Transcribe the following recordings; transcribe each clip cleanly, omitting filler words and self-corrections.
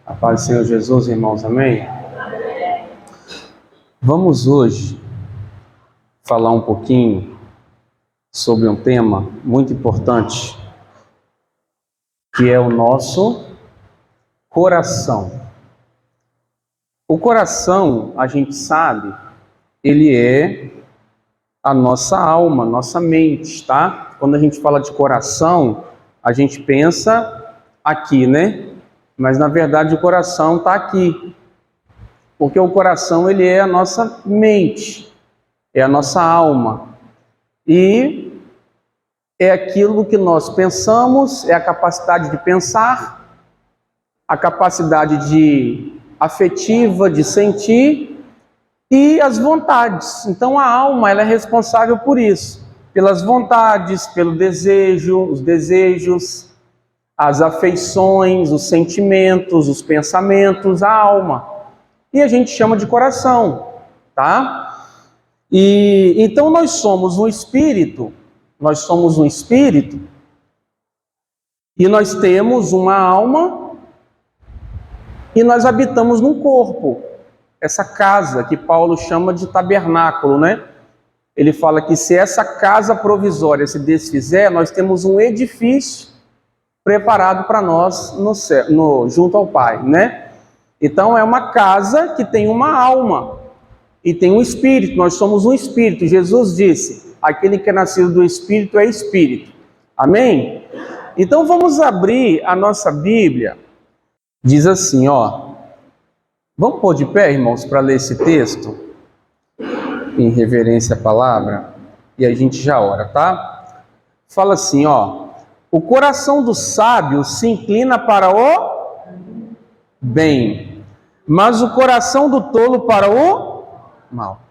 A paz do Senhor Jesus, irmãos, amém? Vamos hoje falar um pouquinho sobre um tema muito importante, que é o nosso coração. O coração, a gente sabe, ele é a nossa alma, nossa mente, tá? Quando a gente fala de coração, a gente pensa aqui, né? Mas na verdade o coração está aqui, porque o coração ele é a nossa mente, é a nossa alma, e é aquilo que nós pensamos, é a capacidade de pensar, a capacidade afetiva de sentir e as vontades. Então a alma ela é responsável por isso, pelas vontades, pelo desejo, os desejos, as afeições, os sentimentos, os pensamentos, a alma. E a gente chama de coração, tá? E então nós somos um espírito, e nós temos uma alma e nós habitamos num corpo. Essa casa que Paulo chama de tabernáculo, né? Ele fala que se essa casa provisória se desfizer, nós temos um edifício preparado para nós no céu, junto ao Pai, né? Então é uma casa que tem uma alma e tem um espírito. Nós somos um espírito. Jesus disse: aquele que é nascido do espírito é espírito. Amém? Então vamos abrir a nossa Bíblia. Diz assim, ó. Vamos pôr de pé, irmãos, para ler esse texto em reverência à palavra, e a gente já ora, tá? Fala assim, ó: o coração do sábio se inclina para o bem, mas o coração do tolo para o mal.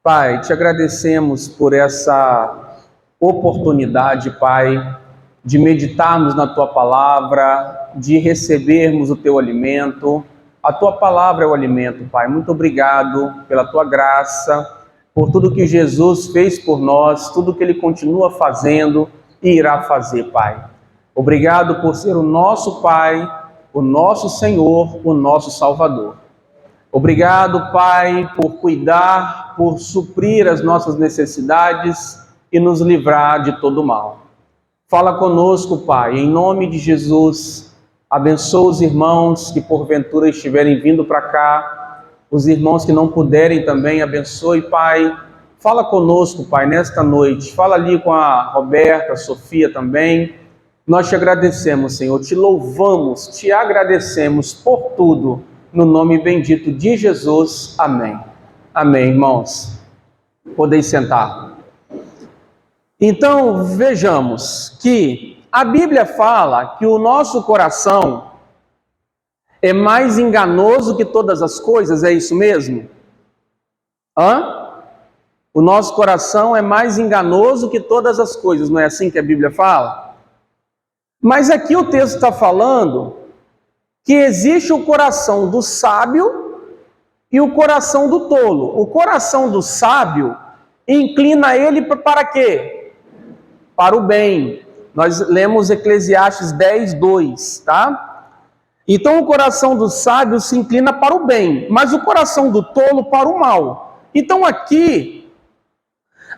Pai, te agradecemos por essa oportunidade, Pai, de meditarmos na Tua palavra, de recebermos o Teu alimento. A Tua palavra é o alimento, Pai. Muito obrigado pela Tua graça, por tudo que Jesus fez por nós, tudo que Ele continua fazendo e irá fazer, Pai. Obrigado por ser o nosso Pai, o nosso Senhor, o nosso Salvador. Obrigado, Pai, por cuidar, por suprir as nossas necessidades e nos livrar de todo mal. Fala conosco, Pai, em nome de Jesus. Abençoa os irmãos que porventura estiverem vindo para cá, os irmãos que não puderem também, abençoe, Pai. Fala conosco, Pai, nesta noite. Fala ali com a Roberta, a Sofia também. Nós te agradecemos, Senhor, te louvamos, te agradecemos por tudo, no nome bendito de Jesus. Amém. Amém, irmãos. Podeis sentar. Então, vejamos que a Bíblia fala que o nosso coração é mais enganoso que todas as coisas, é isso mesmo? O nosso coração é mais enganoso que todas as coisas, não é assim que a Bíblia fala? Mas aqui o texto está falando que existe o coração do sábio e o coração do tolo. O coração do sábio inclina ele para quê? Para o bem. Nós lemos Eclesiastes 10:2, tá? Então o coração do sábio se inclina para o bem, mas o coração do tolo para o mal. Então aqui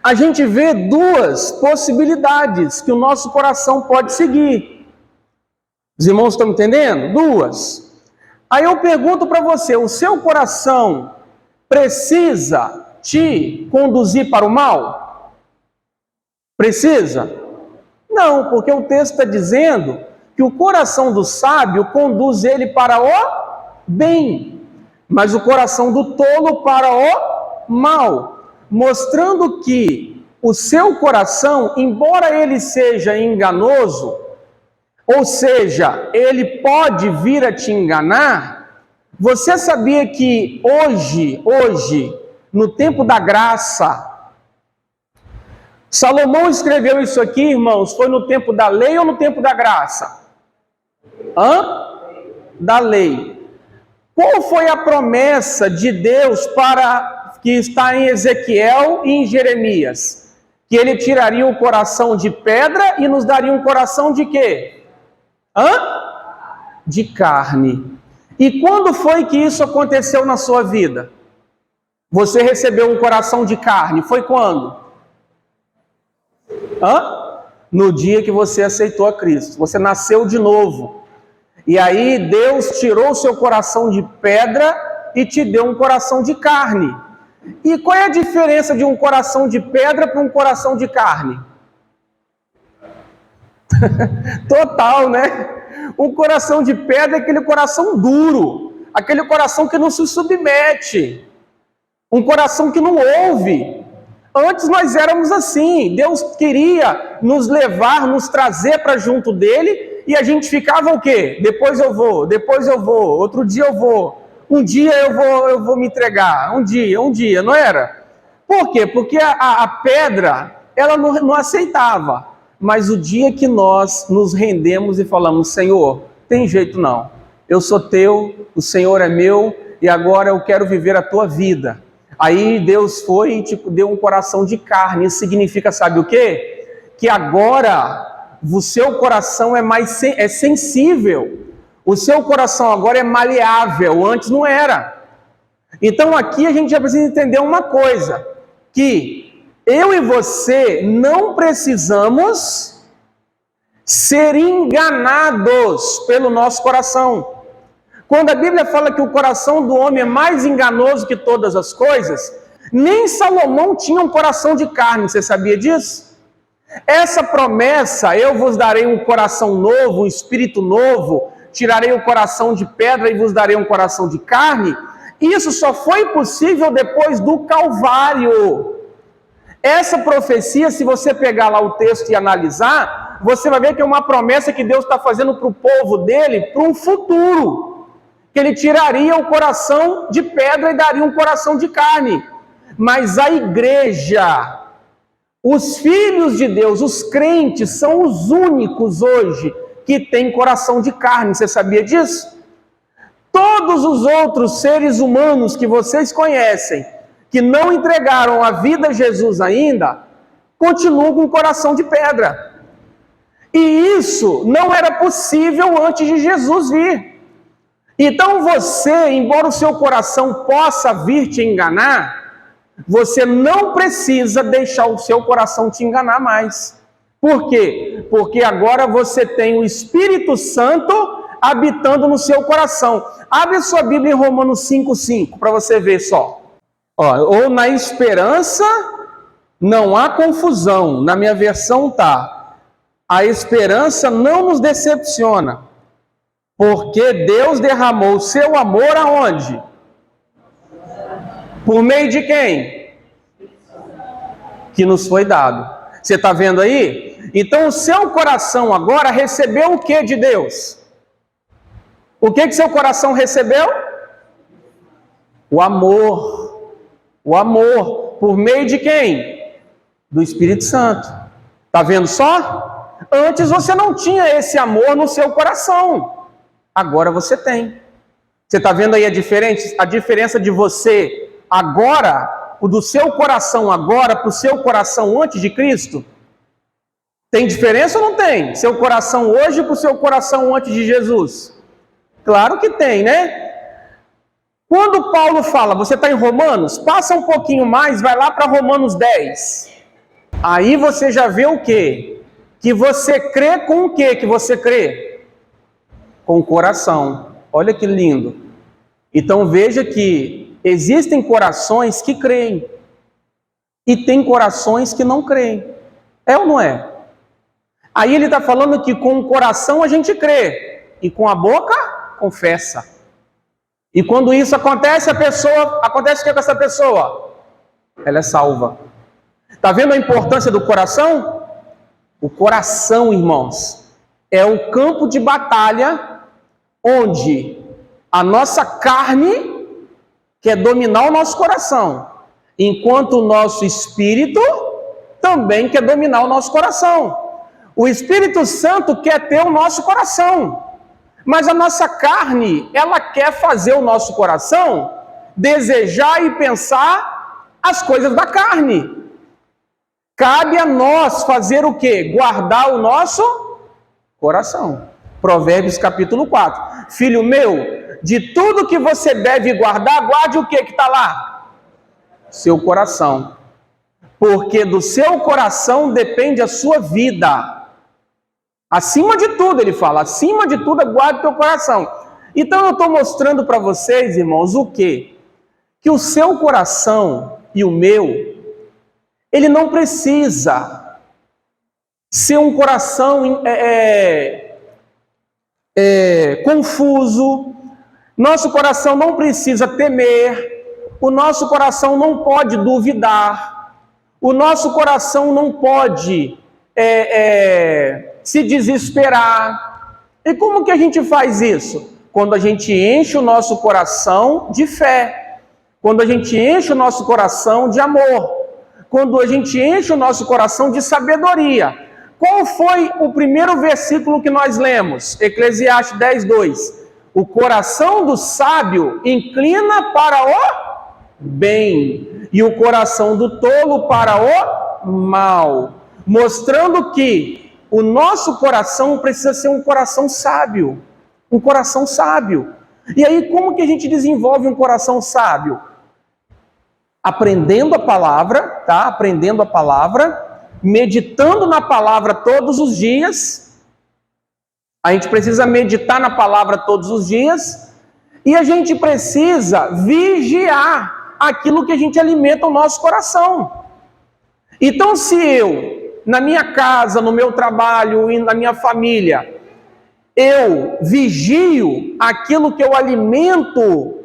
a gente vê duas possibilidades que o nosso coração pode seguir. Os irmãos estão entendendo? Duas. Aí eu pergunto para você, o seu coração precisa te conduzir para o mal? Precisa? Não, porque o texto está dizendo que o coração do sábio conduz ele para o bem, mas o coração do tolo para o mal, mostrando que o seu coração, embora ele seja enganoso, ou seja, ele pode vir a te enganar. Você sabia que hoje, no tempo da graça, Salomão escreveu isso aqui, irmãos, foi no tempo da lei ou no tempo da graça? Da lei. Qual foi a promessa de Deus que está em Ezequiel e em Jeremias? Que ele tiraria o coração de pedra e nos daria um coração de quê? De carne. E quando foi que isso aconteceu na sua vida? Você recebeu um coração de carne, foi quando? No dia que você aceitou a Cristo, você nasceu de novo. E aí Deus tirou o seu coração de pedra e te deu um coração de carne. E qual é a diferença de um coração de pedra para um coração de carne? Total, né? Um coração de pedra é aquele coração duro, aquele coração que não se submete, um coração que não ouve. Antes nós éramos assim, Deus queria nos levar, nos trazer para junto dele, e a gente ficava o quê? Depois eu vou, outro dia eu vou, um dia eu vou me entregar, um dia, não era? Por quê? Porque a pedra, ela não aceitava, mas o dia que nós nos rendemos e falamos, Senhor, tem jeito não, eu sou teu, o Senhor é meu, e agora eu quero viver a tua vida. Aí Deus foi e te deu um coração de carne. Isso significa, sabe o quê? Que agora o seu coração é sensível. O seu coração agora é maleável. Antes não era. Então aqui a gente já precisa entender uma coisa. Que eu e você não precisamos ser enganados pelo nosso coração. Quando a Bíblia fala que o coração do homem é mais enganoso que todas as coisas, nem Salomão tinha um coração de carne, você sabia disso? Essa promessa, eu vos darei um coração novo, um espírito novo, tirarei o coração de pedra e vos darei um coração de carne, isso só foi possível depois do Calvário. Essa profecia, se você pegar lá o texto e analisar, você vai ver que é uma promessa que Deus está fazendo para o povo dele, para um futuro. Que ele tiraria o coração de pedra e daria um coração de carne. Mas a igreja, os filhos de Deus, os crentes, são os únicos hoje que têm coração de carne. Você sabia disso? Todos os outros seres humanos que vocês conhecem, que não entregaram a vida a Jesus ainda, continuam com coração de pedra. E isso não era possível antes de Jesus vir. Então você, embora o seu coração possa vir te enganar, você não precisa deixar o seu coração te enganar mais. Por quê? Porque agora você tem o Espírito Santo habitando no seu coração. Abre sua Bíblia em Romanos 5,5 para você ver só. Ou na esperança não há confusão. Na minha versão tá: a esperança não nos decepciona. Porque Deus derramou o seu amor aonde? Por meio de quem? Que nos foi dado. Você está vendo aí? Então o seu coração agora recebeu o que de Deus? O que seu coração recebeu? O amor. O amor. Por meio de quem? Do Espírito Santo. Está vendo só? Antes você não tinha esse amor no seu coração. Agora você tem. Você está vendo aí a diferença de você agora, o do seu coração agora para o seu coração antes de Cristo? Tem diferença ou não tem? Seu coração hoje para o seu coração antes de Jesus? Claro que tem, né? Quando Paulo fala, você está em Romanos, passa um pouquinho mais, vai lá para Romanos 10. Aí você já vê o quê? Que você crê com o quê que você crê? Com o coração. Olha que lindo. Então veja que existem corações que creem e tem corações que não creem. É ou não é? Aí ele está falando que com o coração a gente crê e com a boca confessa. E quando isso acontece, acontece o que com essa pessoa? Ela é salva. Está vendo a importância do coração? O coração, irmãos, é o campo de batalha onde a nossa carne quer dominar o nosso coração, enquanto o nosso espírito também quer dominar o nosso coração. O Espírito Santo quer ter o nosso coração, mas a nossa carne, ela quer fazer o nosso coração desejar e pensar as coisas da carne. Cabe a nós fazer o quê? Guardar o nosso coração. Provérbios capítulo 4. Filho meu, de tudo que você deve guardar, guarde o que está lá? Seu coração. Porque do seu coração depende a sua vida. Acima de tudo, ele fala, acima de tudo, guarde o teu coração. Então eu estou mostrando para vocês, irmãos, o quê? Que o seu coração e o meu, ele não precisa ser um coração confuso. Nosso coração não precisa temer. O nosso coração não pode duvidar. O nosso coração não pode se desesperar. E como que a gente faz isso? Quando a gente enche o nosso coração de fé. Quando a gente enche o nosso coração de amor. Quando a gente enche o nosso coração de sabedoria. Qual foi o primeiro versículo que nós lemos? Eclesiastes 10:2. O coração do sábio inclina para o bem, e o coração do tolo para o mal. Mostrando que o nosso coração precisa ser um coração sábio. Um coração sábio. E aí, como que a gente desenvolve um coração sábio? Aprendendo a palavra, tá? Aprendendo a palavra, meditando na palavra todos os dias. A gente precisa meditar na palavra todos os dias. E a gente precisa vigiar aquilo que a gente alimenta o nosso coração. Então, se eu, na minha casa, no meu trabalho e na minha família, eu vigio aquilo que eu alimento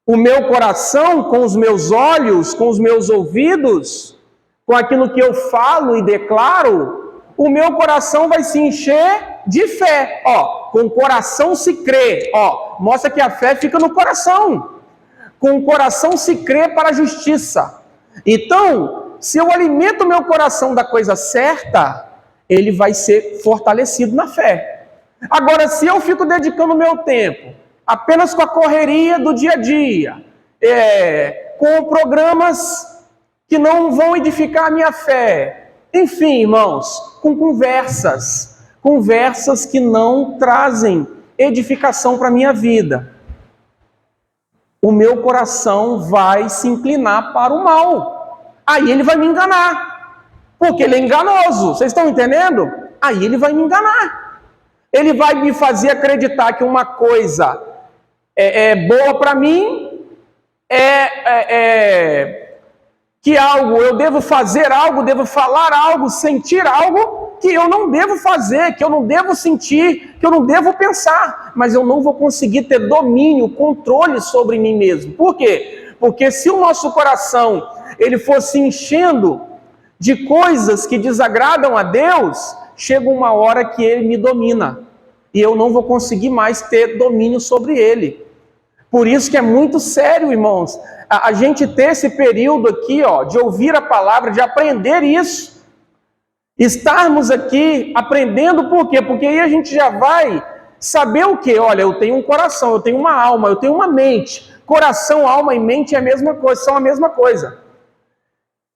o meu coração com os meus olhos, com os meus ouvidos, com aquilo que eu falo e declaro, o meu coração vai se encher de fé. Com o coração se crê. Mostra que a fé fica no coração. Com o coração se crê para a justiça. Então, se eu alimento o meu coração da coisa certa, ele vai ser fortalecido na fé. Agora, se eu fico dedicando o meu tempo apenas com a correria do dia a dia, com programas que não vão edificar a minha fé, enfim, irmãos, com conversas que não trazem edificação para a minha vida, o meu coração vai se inclinar para o mal. Aí ele vai me enganar, porque ele é enganoso. Vocês estão entendendo? Aí ele vai me enganar. Ele vai me fazer acreditar que uma coisa é boa para mim, que algo, eu devo fazer algo, devo falar algo, sentir algo que eu não devo fazer, que eu não devo sentir, que eu não devo pensar, mas eu não vou conseguir ter domínio, controle sobre mim mesmo. Por quê? Porque se o nosso coração ele for se enchendo de coisas que desagradam a Deus, chega uma hora que ele me domina e eu não vou conseguir mais ter domínio sobre ele. Por isso que é muito sério, irmãos, a gente ter esse período aqui, de ouvir a palavra, de aprender isso. Estarmos aqui aprendendo, por quê? Porque aí a gente já vai saber o quê? Olha, eu tenho um coração, eu tenho uma alma, eu tenho uma mente. Coração, alma e mente é a mesma coisa, são a mesma coisa.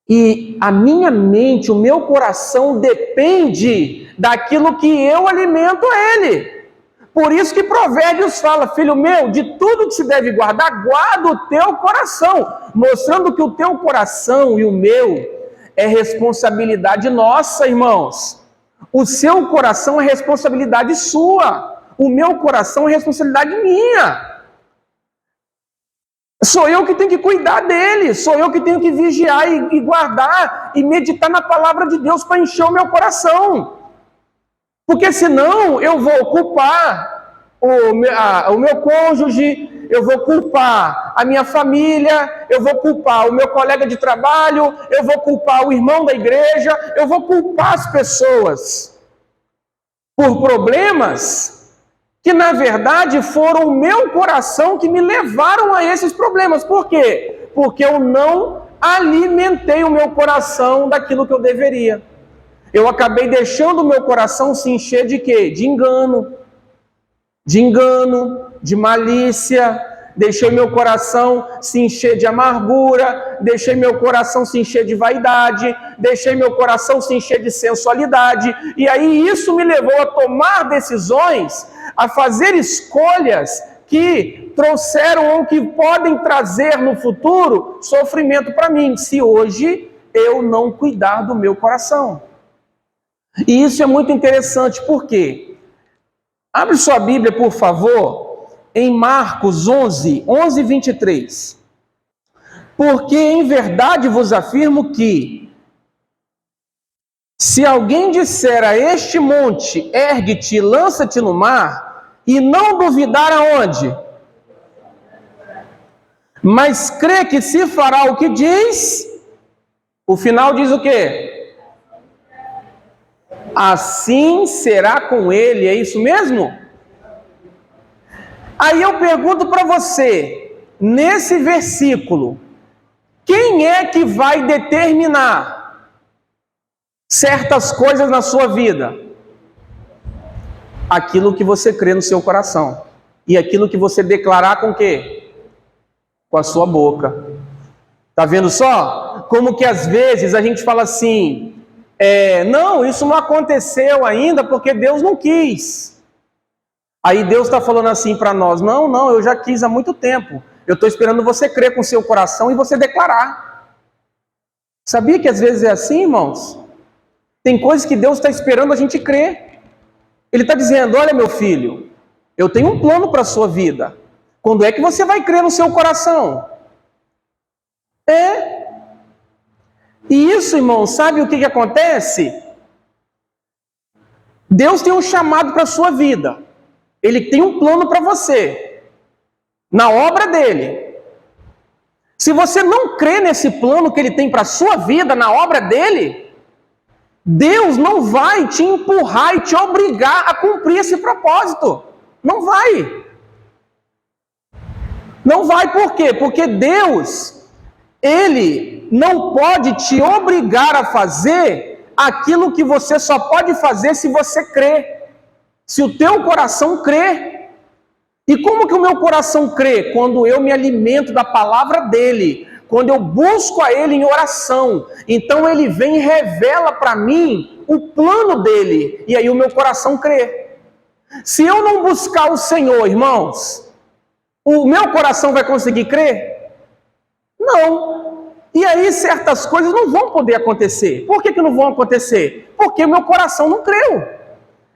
E a minha mente, o meu coração depende daquilo que eu alimento ele. Por isso que Provérbios fala, filho meu, de tudo que se deve guardar, guarda o teu coração. Mostrando que o teu coração e o meu é responsabilidade nossa, irmãos. O seu coração é responsabilidade sua. O meu coração é responsabilidade minha. Sou eu que tenho que cuidar dele, sou eu que tenho que vigiar e guardar e meditar na palavra de Deus para encher o meu coração. Porque senão eu vou culpar o meu cônjuge, eu vou culpar a minha família, eu vou culpar o meu colega de trabalho, eu vou culpar o irmão da igreja, eu vou culpar as pessoas por problemas que na verdade foram o meu coração que me levaram a esses problemas. Por quê? Porque eu não alimentei o meu coração daquilo que eu deveria. Eu acabei deixando o meu coração se encher de quê? De engano, de malícia, deixei meu coração se encher de amargura, deixei meu coração se encher de vaidade, deixei meu coração se encher de sensualidade, e aí isso me levou a tomar decisões, a fazer escolhas que trouxeram ou que podem trazer no futuro sofrimento para mim, se hoje eu não cuidar do meu coração. E isso é muito interessante, por quê? Abre sua Bíblia, por favor, em Marcos 11, 23. Porque em verdade vos afirmo que, se alguém disser a este monte, ergue-te e lança-te no mar, e não duvidar aonde? Mas crê que se fará o que diz, o final diz o quê? Assim será com ele, é isso mesmo? Aí eu pergunto para você, nesse versículo, quem é que vai determinar certas coisas na sua vida? Aquilo que você crê no seu coração. E aquilo que você declarar com o quê? Com a sua boca. Tá vendo só? Como que às vezes a gente fala assim, não, isso não aconteceu ainda porque Deus não quis. Aí Deus está falando assim para nós, não, eu já quis há muito tempo. Eu estou esperando você crer com o seu coração e você declarar. Sabia que às vezes é assim, irmãos? Tem coisas que Deus está esperando a gente crer. Ele está dizendo, olha meu filho, eu tenho um plano para a sua vida. Quando é que você vai crer no seu coração? E isso, irmão, sabe o que acontece? Deus tem um chamado para a sua vida. Ele tem um plano para você. Na obra dele. Se você não crê nesse plano que ele tem para a sua vida, na obra dele, Deus não vai te empurrar e te obrigar a cumprir esse propósito. Não vai. Não vai por quê? Porque Deus, ele não pode te obrigar a fazer aquilo que você só pode fazer se você crê. Se o teu coração crê. E como que o meu coração crê? Quando eu me alimento da palavra dele, quando eu busco a ele em oração, então ele vem e revela para mim o plano dele, e aí o meu coração crê. Se eu não buscar o Senhor, irmãos, o meu coração vai conseguir crer? Não. E aí certas coisas não vão poder acontecer. Por que não vão acontecer? Porque o meu coração não creu.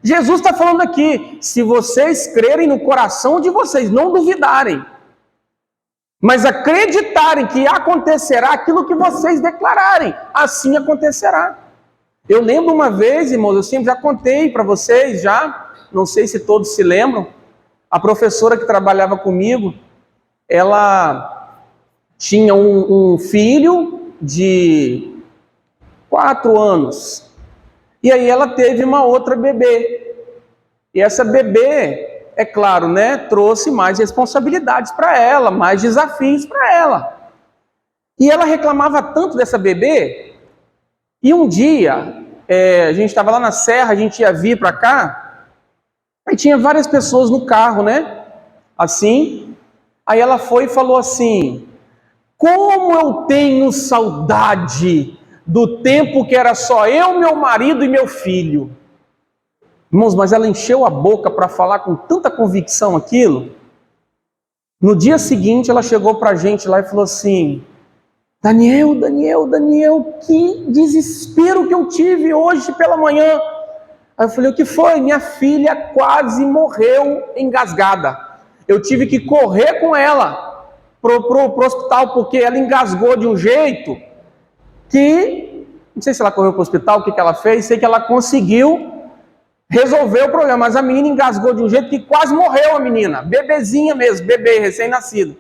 Jesus está falando aqui, se vocês crerem no coração de vocês, não duvidarem, mas acreditarem que acontecerá aquilo que vocês declararem, assim acontecerá. Eu lembro uma vez, irmãos, eu sempre já contei para vocês, não sei se todos se lembram, a professora que trabalhava comigo, ela tinha um filho de 4 anos, e aí ela teve uma outra bebê. E essa bebê, é claro, trouxe mais responsabilidades para ela, mais desafios para ela. E ela reclamava tanto dessa bebê, e um dia, a gente estava lá na serra, a gente ia vir para cá, aí tinha várias pessoas no carro, assim, aí ela foi e falou assim, como eu tenho saudade do tempo que era só eu, meu marido e meu filho. Irmãos, mas ela encheu a boca para falar com tanta convicção aquilo. No dia seguinte ela chegou para a gente lá e falou assim, Daniel, que desespero que eu tive hoje pela manhã. Aí eu falei, o que foi? Minha filha quase morreu engasgada. Eu tive que correr com ela pro hospital, porque ela engasgou de um jeito que, não sei se ela correu para o hospital, o que ela fez, sei que ela conseguiu resolver o problema, mas a menina engasgou de um jeito que quase morreu a menina, bebezinha mesmo, bebê, recém-nascido.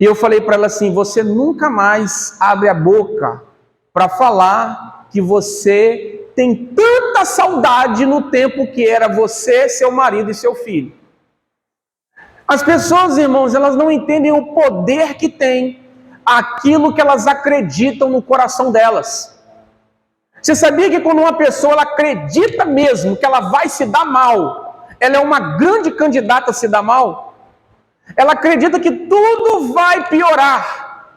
E eu falei para ela assim, você nunca mais abre a boca para falar que você tem tanta saudade no tempo que era você, seu marido e seu filho. As pessoas, irmãos, elas não entendem o poder que tem aquilo que elas acreditam no coração delas. Você sabia que quando uma pessoa ela acredita mesmo que ela vai se dar mal, ela é uma grande candidata a se dar mal? Ela acredita que tudo vai piorar,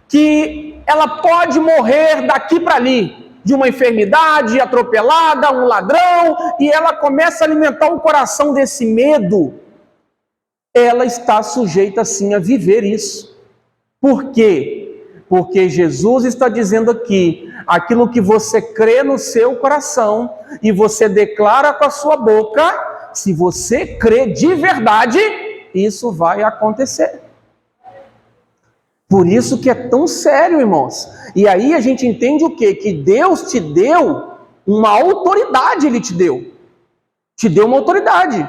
que ela pode morrer daqui para ali, de uma enfermidade, atropelada, um ladrão, e ela começa a alimentar o coração desse medo. Ela está sujeita sim a viver isso. Por quê? Porque Jesus está dizendo aqui, aquilo que você crê no seu coração e você declara com a sua boca, se você crê de verdade, isso vai acontecer. Por isso que é tão sério, irmãos. E aí a gente entende o quê? Que Deus te deu uma autoridade, Ele te deu. Te deu uma autoridade.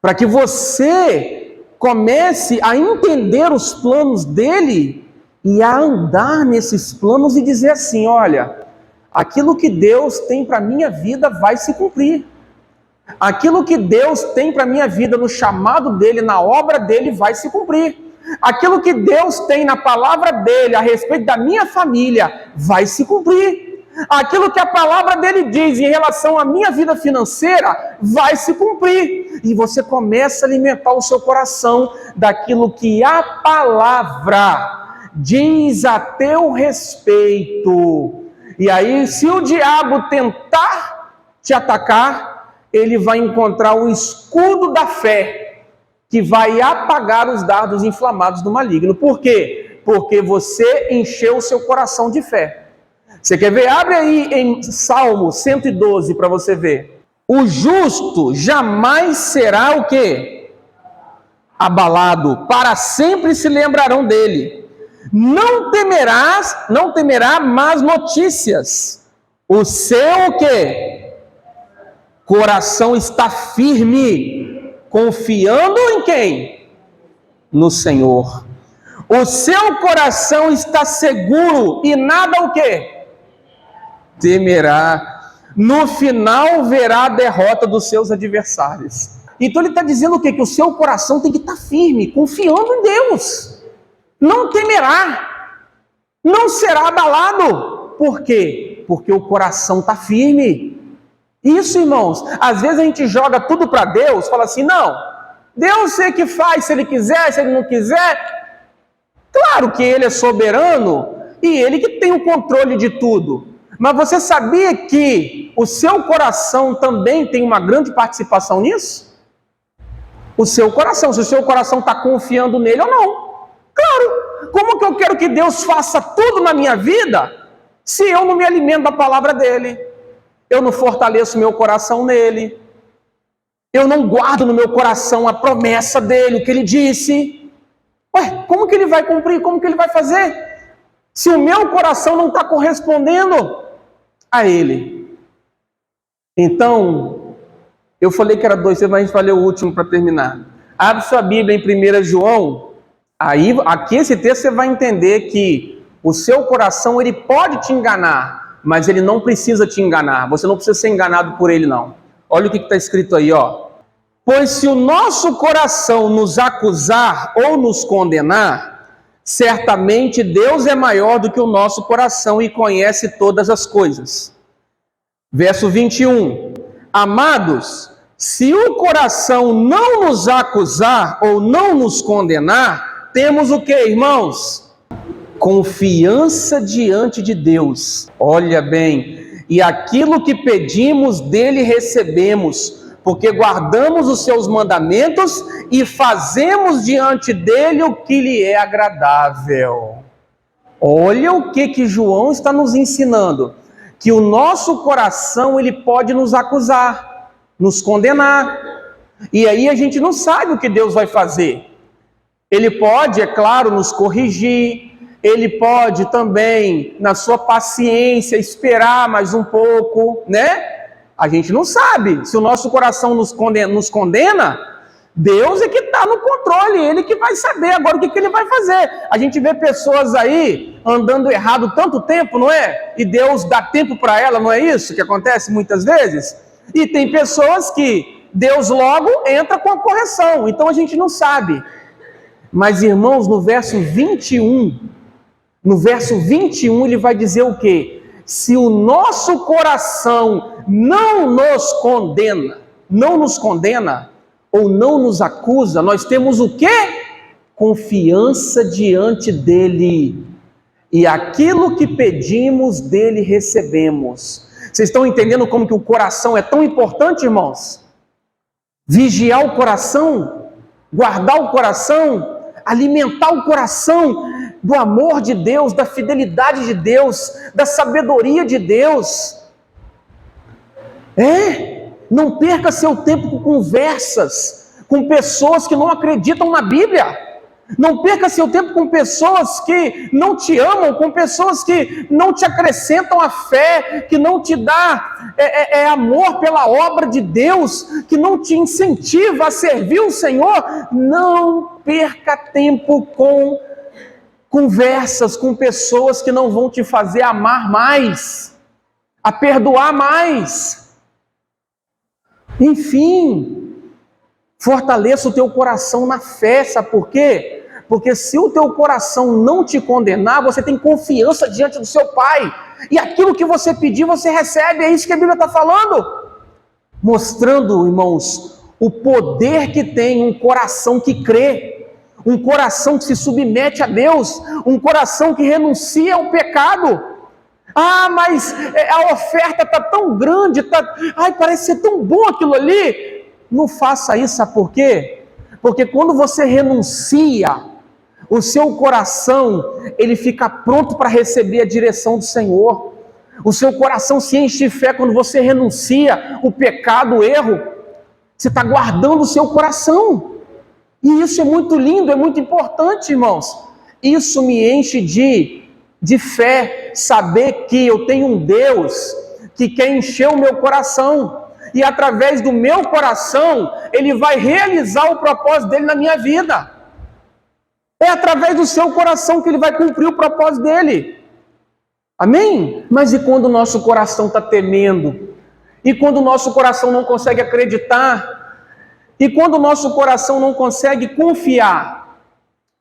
Para que você comece a entender os planos dEle e a andar nesses planos e dizer assim, olha, aquilo que Deus tem para a minha vida vai se cumprir. Aquilo que Deus tem para a minha vida no chamado dEle, na obra dEle, vai se cumprir. Aquilo que Deus tem na palavra dEle a respeito da minha família, vai se cumprir. Aquilo que a palavra dEle diz em relação à minha vida financeira, vai se cumprir. E você começa a alimentar o seu coração daquilo que a palavra diz a teu respeito. E aí, se o diabo tentar te atacar, ele vai encontrar o escudo da fé, que vai apagar os dardos inflamados do maligno. Por quê? Porque você encheu o seu coração de fé. Você quer ver? Abre aí em Salmo 112 para você ver. O justo jamais será o quê? Abalado. Para sempre se lembrarão dele. Não temerá más notícias. O seu o quê? Coração está firme, confiando em quem? No Senhor. O seu coração está seguro e nada o quê? Temerá. No final verá a derrota dos seus adversários. Então ele está dizendo o quê? Que o seu coração tem que estar firme, confiando em Deus. Não temerá. Não será abalado. Por quê? Porque o coração está firme. Isso, irmãos, às vezes a gente joga tudo para Deus, fala assim, não, Deus sei que faz, se Ele quiser, se Ele não quiser. Claro que Ele é soberano e Ele que tem o controle de tudo. Mas você sabia que o seu coração também tem uma grande participação nisso? O seu coração, se o seu coração está confiando nele ou não. Claro, como que eu quero que Deus faça tudo na minha vida se eu não me alimento da palavra dEle? Eu não fortaleço meu coração nele. Eu não guardo no meu coração a promessa dele, o que ele disse. Ué, como que ele vai cumprir? Como que ele vai fazer? Se o meu coração não está correspondendo a ele. Então, eu falei que era 2, mas a gente vai ler o último para terminar. Abre sua Bíblia em 1 João. Aí, aqui esse texto você vai entender que o seu coração ele pode te enganar, mas ele não precisa te enganar. Você não precisa ser enganado por ele, não. Olha o que está escrito aí, ó. Pois se o nosso coração nos acusar ou nos condenar, certamente Deus é maior do que o nosso coração e conhece todas as coisas. Verso 21. Amados, se o coração não nos acusar ou não nos condenar, temos o que, irmãos? Confiança diante de Deus. Olha bem, e aquilo que pedimos dele recebemos, porque guardamos os seus mandamentos e fazemos diante dele o que lhe é agradável. Olha o que João está nos ensinando, que o nosso coração ele pode nos acusar, nos condenar, e aí a gente não sabe o que Deus vai fazer. Ele pode, é claro, nos corrigir. Ele pode também, na sua paciência, esperar mais um pouco, né? A gente não sabe. Se o nosso coração nos condena, Deus é que está no controle, Ele que vai saber agora o que Ele vai fazer. A gente vê pessoas aí andando errado tanto tempo, não é? E Deus dá tempo para ela, não é isso que acontece muitas vezes? E tem pessoas que Deus logo entra com a correção, então a gente não sabe. Mas, irmãos, no verso 21, ele vai dizer o quê? Se o nosso coração não nos condena, ou não nos acusa, nós temos o quê? Confiança diante dele. E aquilo que pedimos dele recebemos. Vocês estão entendendo como que o coração é tão importante, irmãos? Vigiar o coração, guardar o coração, alimentar o coração do amor de Deus, da fidelidade de Deus, da sabedoria de Deus. Não perca seu tempo com conversas, com pessoas que não acreditam na Bíblia. Não perca seu tempo com pessoas que não te amam, com pessoas que não te acrescentam a fé, que não te dá amor pela obra de Deus, que não te incentiva a servir o Senhor. Não perca tempo com conversas, com pessoas que não vão te fazer amar mais, a perdoar mais. Enfim, fortaleça o teu coração na fé, sabe por quê? Porque se o teu coração não te condenar, você tem confiança diante do seu Pai. E aquilo que você pedir, você recebe. É isso que a Bíblia está falando. Mostrando, irmãos, o poder que tem um coração que crê. Um coração que se submete a Deus. Um coração que renuncia ao pecado. Ah, mas a oferta está tão grande. Parece ser tão bom aquilo ali. Não faça isso, sabe por quê? Porque quando você renuncia, o seu coração, ele fica pronto para receber a direção do Senhor. O seu coração se enche de fé quando você renuncia o pecado, o erro. Você está guardando o seu coração. E isso é muito lindo, é muito importante, irmãos. Isso me enche de fé, saber que eu tenho um Deus que quer encher o meu coração. E através do meu coração, Ele vai realizar o propósito dEle na minha vida. É através do seu coração que Ele vai cumprir o propósito dEle. Amém? Mas e quando o nosso coração está temendo? E quando o nosso coração não consegue acreditar? E quando o nosso coração não consegue confiar?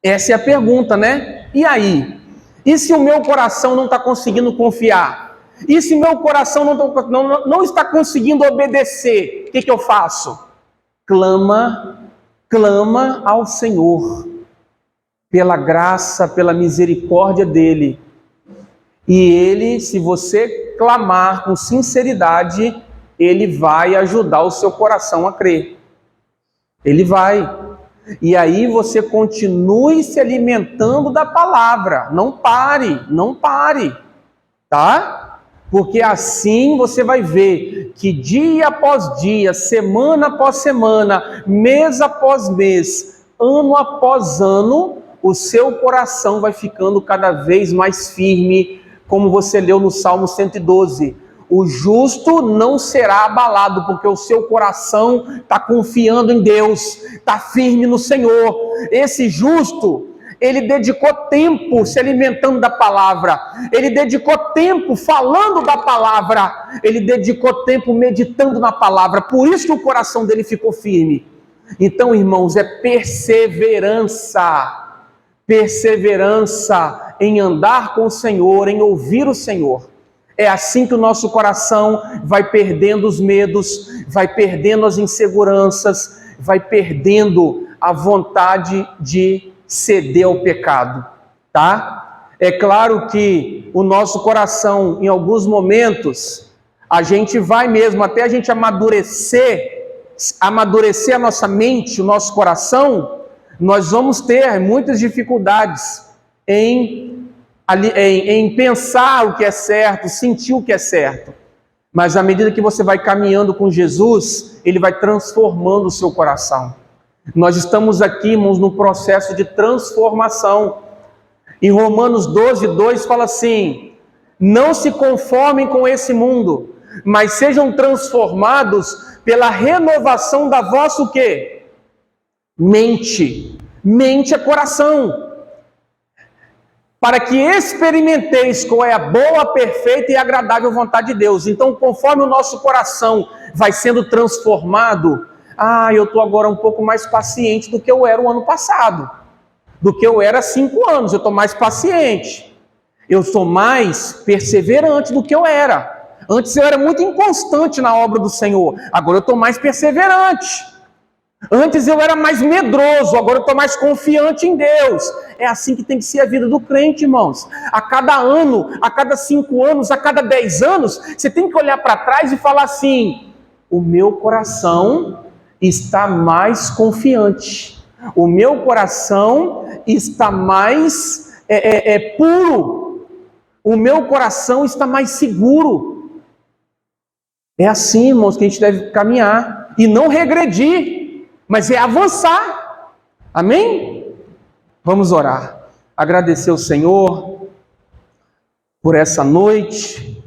Essa é a pergunta, né? E aí? E se o meu coração não está conseguindo confiar? E se meu coração não está conseguindo obedecer? O que eu faço? Clama ao Senhor, pela graça, pela misericórdia dEle. E Ele, se você clamar com sinceridade, Ele vai ajudar o seu coração a crer. Ele vai. E aí você continue se alimentando da palavra. Não pare, tá? Porque assim você vai ver que dia após dia, semana após semana, mês após mês, ano após ano, o seu coração vai ficando cada vez mais firme, como você leu no Salmo 112. O justo não será abalado, porque o seu coração está confiando em Deus, está firme no Senhor. Esse justo, ele dedicou tempo se alimentando da palavra, ele dedicou tempo falando da palavra, ele dedicou tempo meditando na palavra, por isso que o coração dele ficou firme. Então, irmãos, é perseverança em andar com o Senhor, em ouvir o Senhor. É assim que o nosso coração vai perdendo os medos, vai perdendo as inseguranças, vai perdendo a vontade de ceder ao pecado, tá? É claro que o nosso coração, em alguns momentos, a gente vai mesmo, até a gente amadurecer a nossa mente, o nosso coração, nós vamos ter muitas dificuldades em pensar o que é certo, sentir o que é certo. Mas à medida que você vai caminhando com Jesus, Ele vai transformando o seu coração. Nós estamos aqui, irmãos, no processo de transformação. Em Romanos 12:2 fala assim: não se conformem com esse mundo, mas sejam transformados pela renovação da vossa o quê? Mente. Mente é coração. Para que experimenteis qual é a boa, perfeita e agradável vontade de Deus. Então, conforme o nosso coração vai sendo transformado, eu estou agora um pouco mais paciente do que eu era o ano passado, do que eu era há 5 anos, eu estou mais paciente, eu sou mais perseverante do que eu era. Antes eu era muito inconstante na obra do Senhor, agora eu estou mais perseverante. Antes eu era mais medroso, agora eu estou mais confiante em Deus. É assim que tem que ser a vida do crente, irmãos. A cada ano, a cada 5 anos, a cada 10 anos, você tem que olhar para trás e falar assim: o meu coração está mais confiante. O meu coração está mais puro. O meu coração está mais seguro. É assim, irmãos, que a gente deve caminhar. E não regredir, mas é avançar. Amém? Vamos orar. Agradecer ao Senhor por essa noite.